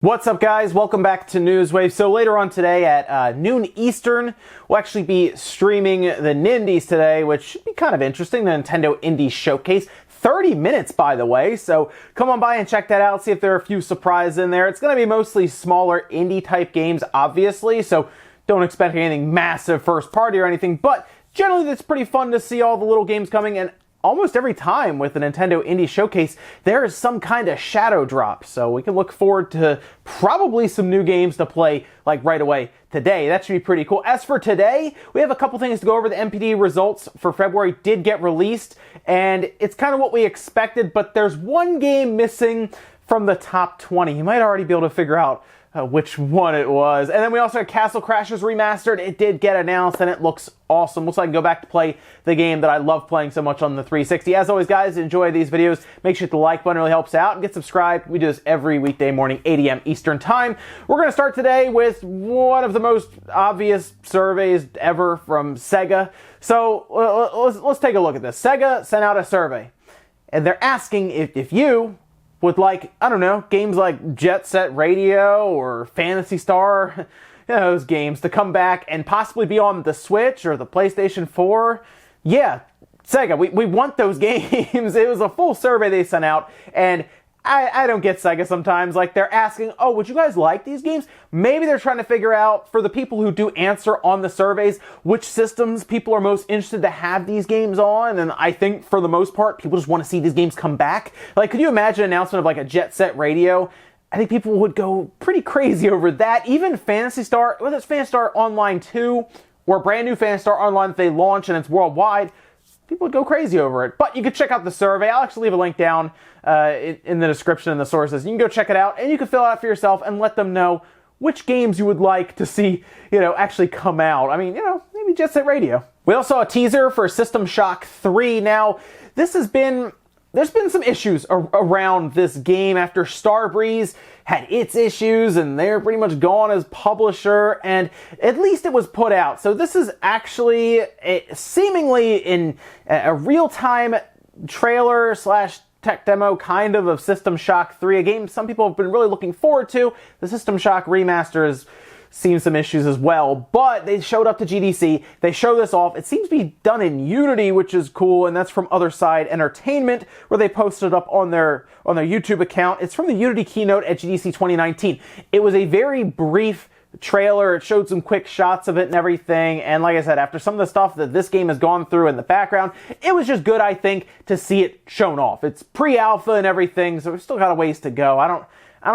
What's up, guys? Welcome back to Newswave. So later on today at noon Eastern, we'll actually be streaming the NPDs today, which should be kind of interesting, the Nintendo Indie Showcase. 30 minutes, by the way, so come on by and check that out, see if there are a few surprises in there. It's going to be mostly smaller indie-type games, obviously, so don't expect anything massive first-party or anything, but generally it's pretty fun to see all the little games coming, and almost every time with the Nintendo Indie Showcase, there is some kind of shadow drop, so we can look forward to probably some new games to play like right away today. That should be pretty cool. As for today, we have a couple things to go over. The NPD results for February did get released, and it's kind of what we expected, but there's one game missing from the top 20. You might already be able to figure out which one it was. And then we also had Castle Crashers Remastered. It did get announced, and it looks awesome. Looks like I can go back to play the game that I love playing so much on the 360. As always, guys, enjoy these videos. Make sure to hit the like button, really helps out. And get subscribed. We do this every weekday morning, 8 a.m. Eastern Time. We're going to start today with one of the most obvious surveys ever from Sega. So let's take a look at this. Sega sent out a survey, and they're asking if you would like, I don't know, games like Jet Set Radio or Phantasy Star, you know, those games to come back and possibly be on the Switch or the PlayStation 4. Yeah, Sega, we want those games. It was a full survey they sent out, and I don't get Sega sometimes. Like, they're asking, oh, would you guys like these games? Maybe they're trying to figure out, for the people who do answer on the surveys, which systems people are most interested to have these games on. And I think, for the most part, people just want to see these games come back. Like, could you imagine an announcement of, like, a Jet Set Radio? I think people would go pretty crazy over that. Even Phantasy Star, whether it's Phantasy Star Online 2 or a brand new Phantasy Star Online that they launch and it's worldwide, people would go crazy over it. But you can check out the survey. I'll actually leave a link down in the description and the sources. You can go check it out, and you can fill it out for yourself and let them know which games you would like to see, actually come out. I mean, maybe Jet Set Radio. We also saw a teaser for System Shock 3. Now, there's been some issues around this game after Starbreeze had its issues, and they're pretty much gone as publisher, and at least it was put out. So this is actually seemingly in a real-time trailer / tech demo kind of System Shock 3, a game some people have been really looking forward to. The System Shock Remaster has seen some issues as well, but they showed up to GDC, they show this off. It seems to be done in Unity, which is cool, and that's from Other Side Entertainment, where they posted it up on their YouTube account. It's from the Unity keynote at GDC 2019. It was a very brief trailer. It showed some quick shots of it and everything, and like I said, after some of the stuff that this game has gone through in the background, it was just good, I think, to see it shown off. It's pre-alpha and everything, so we've still got a ways to go. I don't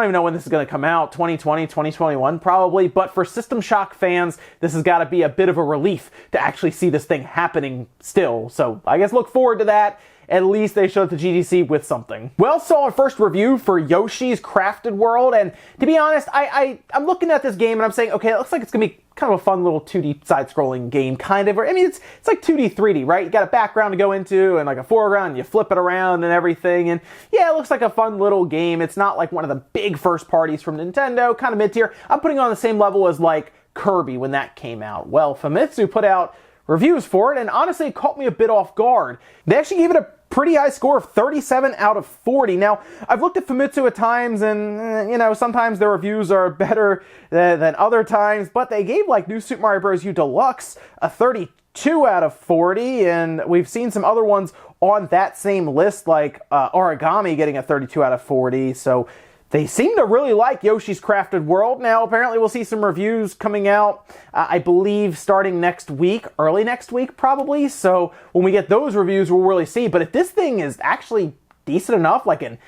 even know when this is going to come out, 2020, 2021 probably, but for System Shock fans, this has got to be a bit of a relief to actually see this thing happening still. So I guess look forward to that. At least they showed up to GDC with something. We also saw our first review for Yoshi's Crafted World, and to be honest, I'm looking at this game and I'm saying, okay, it looks like it's going to be kind of a fun little 2D side-scrolling game, kind of. I mean, it's like 2D, 3D, right? You got a background to go into and like a foreground, and you flip it around and everything, and yeah, it looks like a fun little game. It's not like one of the big first parties from Nintendo, kind of mid-tier. I'm putting it on the same level as like Kirby when that came out. Well, Famitsu put out reviews for it, and honestly, it caught me a bit off guard. They actually gave it a pretty high score of 37 out of 40. Now, I've looked at Famitsu at times, and, sometimes their reviews are better than other times, but they gave, like, New Super Mario Bros. U Deluxe a 32 out of 40, and we've seen some other ones on that same list, like Origami getting a 32 out of 40, so they seem to really like Yoshi's Crafted World. Now, apparently we'll see some reviews coming out, I believe, starting next week, early next week, probably. So when we get those reviews, we'll really see. But if this thing is actually decent enough, like a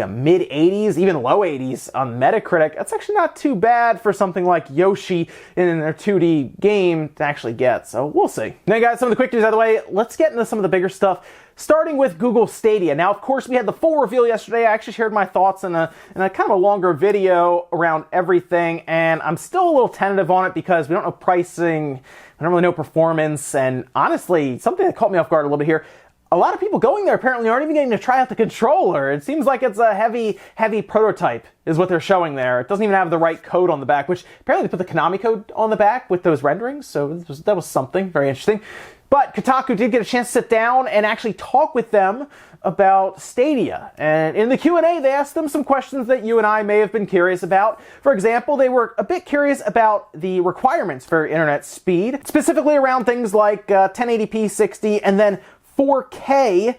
mid-80s, even low 80s on Metacritic, that's actually not too bad for something like Yoshi in their 2D game to actually get. So we'll see. Now, guys, some of the quick news out of the way. Let's get into some of the bigger stuff, starting with Google Stadia. Now, of course, we had the full reveal yesterday. I actually shared my thoughts in a kind of a longer video around everything, and I'm still a little tentative on it because we don't know pricing, we don't really know performance, and honestly, something that caught me off guard a little bit here, a lot of people going there apparently aren't even getting to try out the controller. It seems like it's a heavy prototype is what they're showing there. It doesn't even have the right code on the back, which apparently they put the Konami code on the back with those renderings, so that was something very interesting. But Kotaku did get a chance to sit down and actually talk with them about Stadia. And in the Q&A, they asked them some questions that you and I may have been curious about. For example, they were a bit curious about the requirements for internet speed, specifically around things like 1080p 60 and then 4K.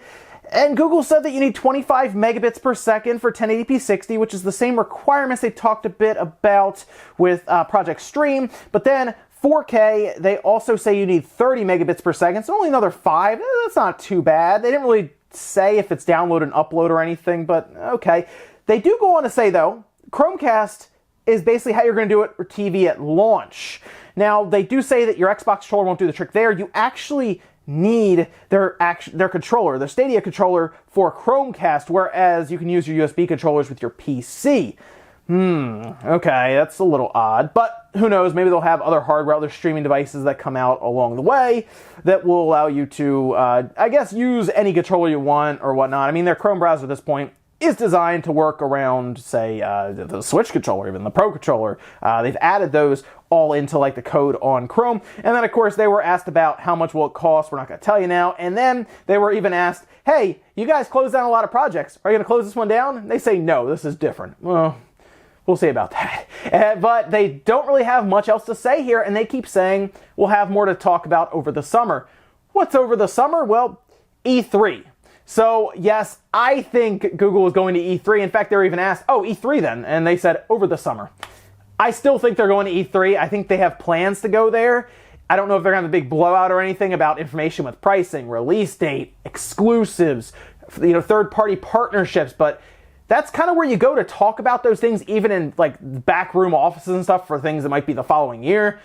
And Google said that you need 25 megabits per second for 1080p 60, which is the same requirements they talked a bit about with Project Stream. But then 4K, they also say you need 30 megabits per second, so only another 5. That's not too bad. They didn't really say if it's download and upload or anything, but okay. They do go on to say, though, Chromecast is basically how you're going to do it for TV at launch. Now, they do say that your Xbox controller won't do the trick there. You actually need their controller, their Stadia controller for Chromecast, whereas you can use your USB controllers with your PC. Okay, that's a little odd, but who knows, maybe they'll have other hardware, other streaming devices that come out along the way that will allow you to, I guess, use any controller you want or whatnot. I mean, their Chrome browser at this point is designed to work around, say, the Switch controller, even the Pro controller. They've added those all into like the code on Chrome. And then, of course, they were asked about how much will it cost. We're not going to tell you now. And then they were even asked, hey, you guys closed down a lot of projects. Are you going to close this one down? And they say, no, this is different. Well, we'll see about that. But they don't really have much else to say here, and they keep saying we'll have more to talk about over the summer. What's over the summer? Well, E3. So, yes, I think Google is going to E3. In fact, they were even asked, oh, E3 then? And they said, over the summer. I still think they're going to E3. I think they have plans to go there. I don't know if they're going to have a big blowout or anything about information with pricing, release date, exclusives, third-party partnerships, but that's kind of where you go to talk about those things, even in like backroom offices and stuff for things that might be the following year.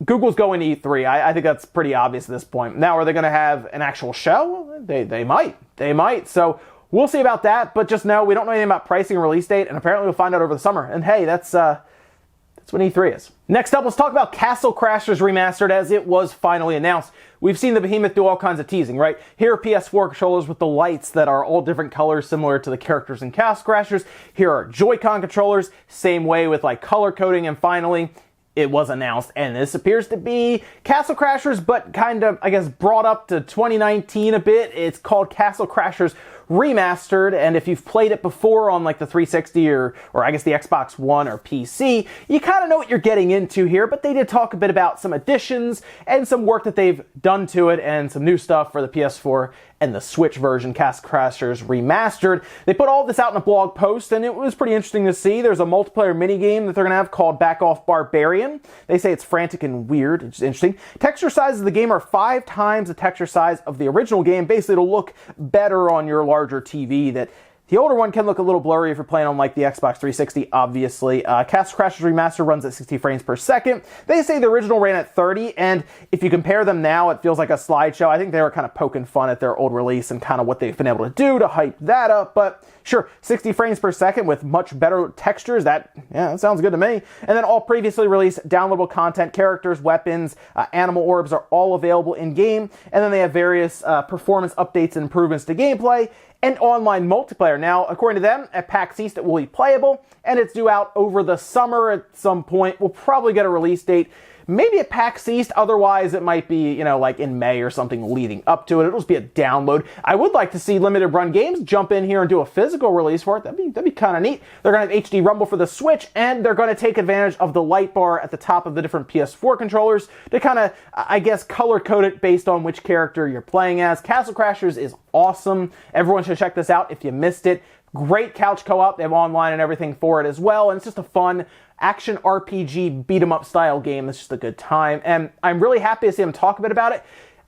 Google's going to E3. I think that's pretty obvious at this point. Now, are they going to have an actual show? They might. They might. So we'll see about that. But just know we don't know anything about pricing and release date, and apparently we'll find out over the summer. And hey, that's when E3 is. Next up, let's talk about Castle Crashers Remastered, as it was finally announced. We've seen the behemoth do all kinds of teasing, right? Here are PS4 controllers with the lights that are all different colors, similar to the characters in Castle Crashers. Here are Joy-Con controllers, same way with like color coding. And finally, it was announced, and this appears to be Castle Crashers, but kind of, I guess, brought up to 2019 a bit. It's called Castle Crashers Remastered, and if you've played it before on like the 360 or I guess the Xbox One or PC, you kind of know what you're getting into here, but they did talk a bit about some additions and some work that they've done to it and some new stuff for the PS4 and the Switch version, Castle Crashers Remastered. They put all this out in a blog post, and it was pretty interesting to see. There's a multiplayer minigame that they're going to have called Back Off Barbarian. They say it's frantic and weird, which is interesting. Texture sizes of the game are 5 times the texture size of the original game. Basically, it'll look better on your larger TV. That the older one can look a little blurry if you're playing on like the Xbox 360, obviously. Castle Crashers Remastered runs at 60 frames per second. They say the original ran at 30, and if you compare them now, it feels like a slideshow. I think they were kind of poking fun at their old release and kind of what they've been able to do to hype that up, but sure, 60 frames per second with much better textures, that sounds good to me. And then all previously released downloadable content, characters, weapons, animal orbs are all available in-game, and then they have various performance updates and improvements to gameplay, and online multiplayer. Now, according to them, at PAX East it will be playable, and it's due out over the summer at some point. We'll probably get a release date, maybe at PAX East, otherwise it might be, like in May or something leading up to it. It'll just be a download. I would like to see Limited Run Games jump in here and do a physical release for it. That'd be kind of neat. They're going to have HD Rumble for the Switch, and they're going to take advantage of the light bar at the top of the different PS4 controllers to kind of, I guess, color code it based on which character you're playing as. Castle Crashers is awesome. Everyone should check this out if you missed it. Great couch co-op. They have online and everything for it as well, and it's just a fun action RPG beat-em-up style game. It's just a good time, and I'm really happy to see them talk a bit about it.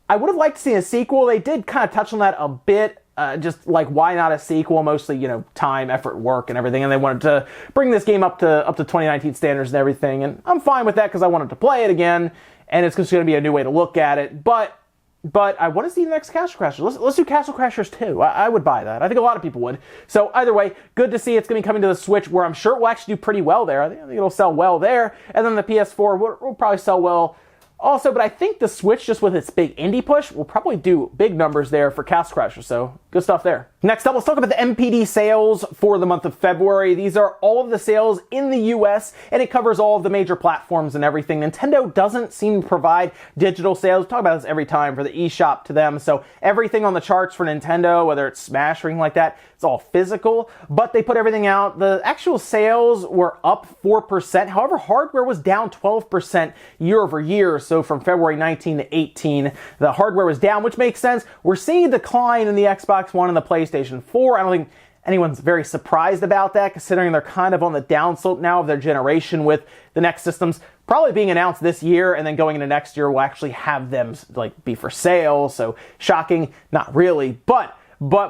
I would have liked to see a sequel. They did kind of touch on that a bit, just like why not a sequel, mostly, time, effort, work, and everything, and they wanted to bring this game up to 2019 standards and everything, and I'm fine with that because I wanted to play it again, and it's just going to be a new way to look at it, but I want to see the next Castle Crashers. Let's do Castle Crashers 2. I would buy that. I think a lot of people would. So either way, good to see it's going to be coming to the Switch, where I'm sure it will actually do pretty well there. I think it'll sell well there. And then the PS4 will probably sell well also. But I think the Switch, just with its big indie push, will probably do big numbers there for Castle Crashers. So good stuff there. Next up, let's talk about the NPD sales for the month of February. These are all of the sales in the US, and it covers all of the major platforms and everything. Nintendo doesn't seem to provide digital sales. We talk about this every time for the eShop to them. So everything on the charts for Nintendo, whether it's Smash or anything like that, it's all physical, but they put everything out. The actual sales were up 4%. However, hardware was down 12% year over year. So from February 19 to 18, the hardware was down, which makes sense. We're seeing a decline in the Xbox One and the PlayStation 4. I don't think anyone's very surprised about that, considering they're kind of on the downslope now of their generation, with the next systems probably being announced this year, and then going into next year we'll actually have them like be for sale. So shocking, not really, but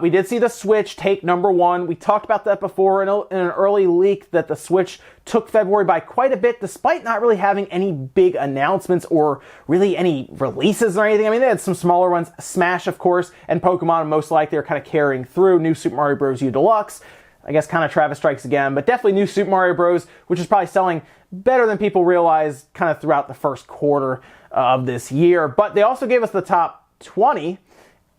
we did see the Switch take #1. We talked about that before in an early leak, that the Switch took February by quite a bit, despite not really having any big announcements or really any releases or anything. I mean, they had some smaller ones. Smash, of course, and Pokemon most likely are kind of carrying through. New Super Mario Bros. U Deluxe, I guess kind of Travis Strikes Again, but definitely New Super Mario Bros., which is probably selling better than people realize kind of throughout the first quarter of this year. But they also gave us the top 20,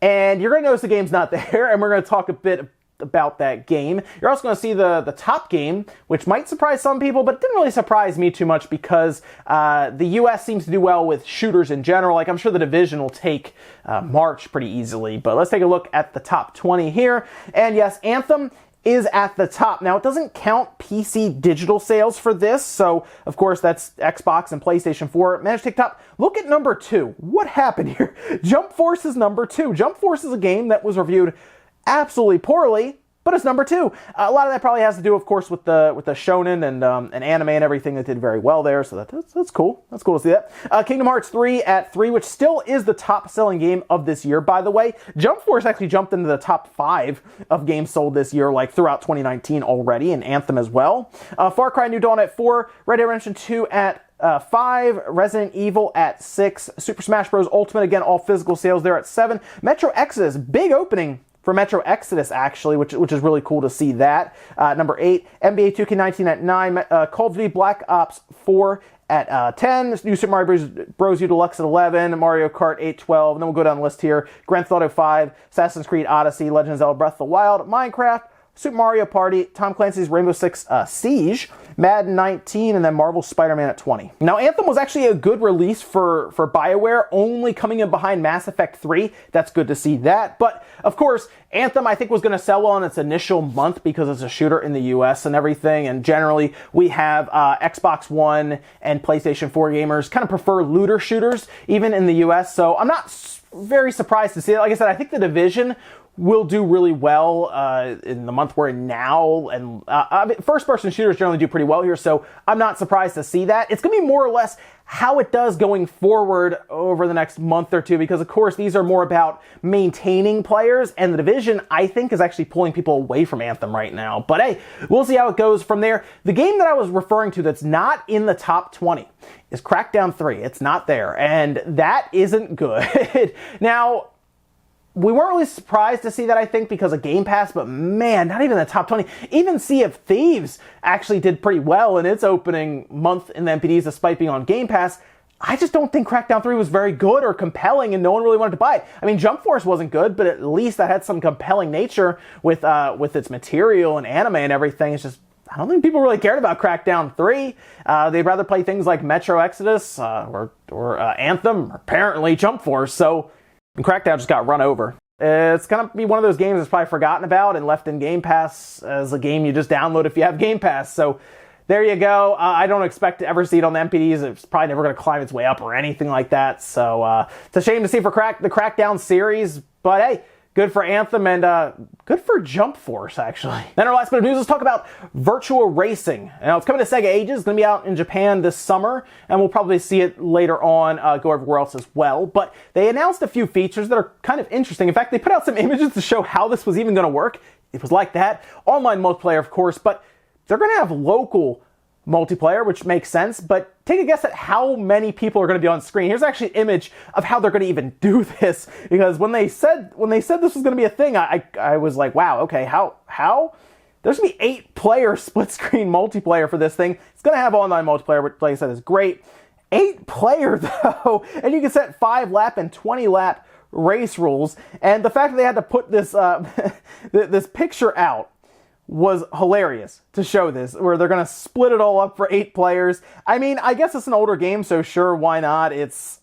and you're going to notice the game's not there, and we're going to talk a bit about that game. You're also going to see the top game, which might surprise some people, but didn't really surprise me too much, because the US seems to do well with shooters in general. Like, I'm sure The Division will take March pretty easily, but let's take a look at the top 20 here. And yes, Anthem is at the top. Now, it doesn't count PC digital sales for this, so of course that's Xbox and PlayStation 4. Managed to take top. Look at #2. What happened here? Jump Force is #2. Jump Force is a game that was reviewed absolutely poorly, but it's #2. A lot of that probably has to do, of course, with the shonen and anime and everything that did very well there. So that's cool. That's cool to see that. Kingdom Hearts 3 at 3, which still is the top-selling game of this year, by the way. Jump Force actually jumped into the top 5 of games sold this year, like throughout 2019 already, and Anthem as well. Far Cry New Dawn at 4, Red Dead Redemption 2 at 5, Resident Evil at 6, Super Smash Bros. Ultimate, again, all physical sales there at 7. Metro Exodus, big opening for Metro Exodus, actually, which is really cool to see that. #8, NBA 2K19 at 9, Call of Duty Black Ops 4 at 10, New Super Mario Bros. U Deluxe at 11, Mario Kart 8, 12, and then we'll go down the list here. Grand Theft Auto 5, Assassin's Creed Odyssey, Legend of Zelda Breath of the Wild, Minecraft, Super Mario Party, Tom Clancy's Rainbow Six Siege, Madden 19, and then Marvel's Spider-Man at 20. Now, Anthem was actually a good release for BioWare, only coming in behind Mass Effect 3. That's good to see that. But, of course, Anthem, I think, was going to sell well in its initial month because it's a shooter in the US and everything. And generally, we have Xbox One and PlayStation 4 gamers kind of prefer looter shooters, even in the US. So I'm not very surprised to see it. Like I said, I think The Division will do really well in the month we're in now, and first-person shooters generally do pretty well here, so I'm not surprised to see that. It's going to be more or less how it does going forward over the next month or two, because of course these are more about maintaining players, and The Division, I think, is actually pulling people away from Anthem right now. But hey, we'll see how it goes from there. The game that I was referring to that's not in the top 20 is Crackdown 3. It's not there, and that isn't good. Now, we weren't really surprised to see that, I think, because of Game Pass, but man, not even the top 20. Even Sea of Thieves actually did pretty well in its opening month in the NPDs, despite being on Game Pass. I just don't think Crackdown 3 was very good or compelling, and no one really wanted to buy it. I mean, Jump Force wasn't good, but at least that had some compelling nature with its material and anime and everything. It's just, I don't think people really cared about Crackdown 3. They'd rather play things like Metro Exodus or Anthem, or apparently Jump Force. So Crackdown just got run over. It's going to be one of those games that's probably forgotten about and left in Game Pass as a game you just download if you have Game Pass. So there you go. I don't expect to ever see it on the NPDs. It's probably never going to climb its way up or anything like that. So it's a shame to see for the Crackdown series. But hey, good for Anthem and good for Jump Force, actually. Then our last bit of news, let's talk about virtual racing. Now, it's coming to Sega Ages. It's going to be out in Japan this summer, and we'll probably see it later on go everywhere else as well. But they announced a few features that are kind of interesting. In fact, they put out some images to show how this was even going to work. It was like that. Online multiplayer, of course, but they're going to have local multiplayer, which makes sense, but take a guess at how many people are going to be on screen. Here's actually an image of how they're going to even do this, because when they said this was going to be a thing, I was like, wow, okay, how? There's going to be 8-player split-screen multiplayer for this thing. It's going to have online multiplayer, which, like I said, is great. 8-player, though, and you can set 5-lap and 20-lap race rules. And the fact that they had to put this this picture out was hilarious to show this, where they're going to split it all up for 8 players. I mean, I guess it's an older game, so sure, why not? It's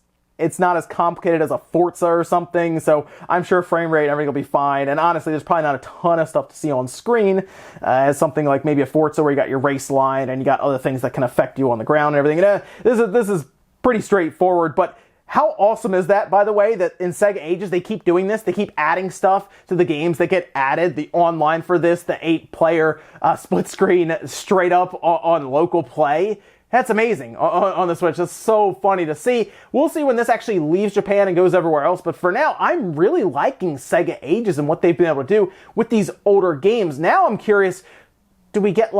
not as complicated as a Forza or something, so I'm sure frame rate and everything will be fine. And honestly, there's probably not a ton of stuff to see on screen as something like maybe a Forza where you got your race line and you got other things that can affect you on the ground and everything. And, this is pretty straightforward, but how awesome is that, by the way, that in Sega Ages, they keep doing this. They keep adding stuff to the games that get added. The online for this, the 8-player split screen straight up on local play. That's amazing on the Switch. That's so funny to see. We'll see when this actually leaves Japan and goes everywhere else. But for now, I'm really liking Sega Ages and what they've been able to do with these older games. Now I'm curious, do we get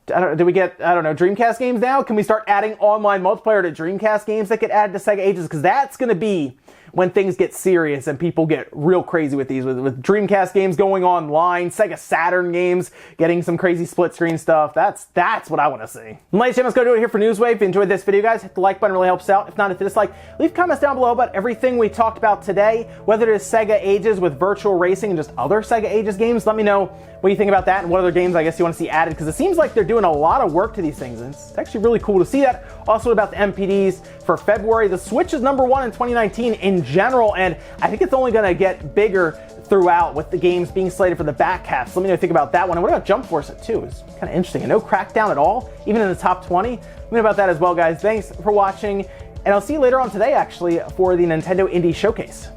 Dreamcast games now? Can we start adding online multiplayer to Dreamcast games that get added to Sega Ages? Because that's going to be when things get serious and people get real crazy with these, with Dreamcast games going online, Sega Saturn games getting some crazy split screen stuff. That's what I want to see. And ladies and gentlemen, let's go do it here for Newswave. If you enjoyed this video, guys, hit the like button, really helps out. If not, hit the dislike. Leave comments down below about everything we talked about today, whether it is Sega Ages with virtual racing and just other Sega Ages games. Let me know what you think about that and what other games I guess you want to see added, because it seems like they're doing a lot of work to these things, and it's actually really cool to see that. Also about the NPDs for February. The Switch is #1 in 2019 in general, and I think it's only going to get bigger throughout with the games being slated for the back half. So let me know what you think about that one. And what about Jump Force 2? It's kind of interesting. And no Crackdown at all, even in the top 20. Let me know about that as well, guys. Thanks for watching, and I'll see you later on today, actually, for the Nintendo Indie Showcase.